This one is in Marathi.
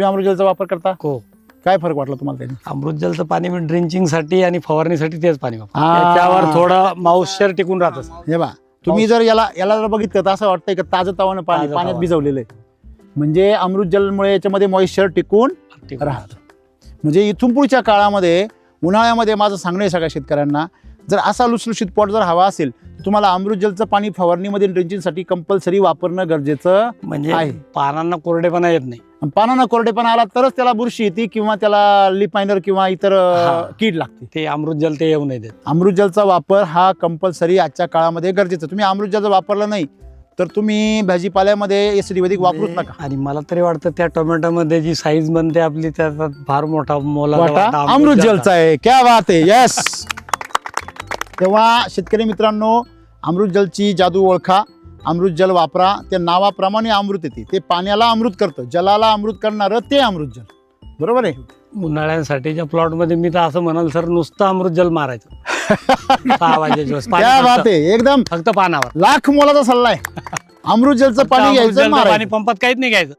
तुम्ही अमृतजलचा वापर करता? हो. काय फरक वाटला तुम्हाला त्याने? अमृतजलचं पाणी मी ड्रिंचिंग साठी आणि फवारणीसाठी तेच पाणी वापरतो. हा. त्याच्यावर थोडं मॉइश्चर टिकून राहतं. हे बा तुम्ही जर याला जर बघितलं तर असं वाटतंय की ताजं तावनं पाणी ताजं पाण्यात तावं. भिजवलेलं आहे. म्हणजे अमृतजलमुळे याच्यामध्ये मॉइश्चर टिकून राहतं. म्हणजे इथून पुढच्या काळामध्ये उन्हाळ्यामध्ये माझं सांगणं आहे सगळ्या शेतकऱ्यांना, जर असा लुसलुशीत पॉट जर हवा असेल तर तुम्हाला अमृतजलचं पाणी फवारणीमध्ये ड्रिंचिंगसाठी कंपल्सरी वापरणं गरजेचं म्हणजे आहे. पानांना कोरडेपणा येत नाही. आणि पानांना कोरडेपणा आला तरच त्याला बुरशी येते किंवा त्याला लीफ मायनर किंवा इतर हा. कीड लागते. ते अमृतजल ते येऊ नाही देत. अमृतजलचा वापर हा कंपल्सरी आजच्या काळामध्ये गरजेचा. तुम्ही अमृतजल वापरलं नाही तर तुम्ही भाजीपाल्यामध्ये एसिडिक वापरूच नका. आणि मला तरी वाटतं त्या टोमॅटोमध्ये जी साईज बनते आपली त्याचा फार मोठा मोलाचा वाटा वाटा अमृतजलचा आहे. क्या बात आहे. यस. तेव्हा शेतकरी मित्रांनो, अमृतजलची जादू ओळखा, अमृतजल वापरा. ते नावाप्रमाणे अमृत येते. ते पाण्याला अमृत करतं, जलाला अमृत करणारं ते अमृतजल. बरोबर आहे. उन्हाळ्यासाठीच्या प्लॉट मध्ये मी तर असं म्हणाल सर, नुसतं अमृतजल मारायचं 6 वाजेच्या वेळेस. क्या पाणी बात फक्त- आहे. एकदम फक्त पानावर. लाख मोलाचा सल्ला आहे. अमृतजलचं पाणी घ्यायचं, अमृतजलचं मारायचं. पाणी पंपात काहीच नाही घ्यायचं.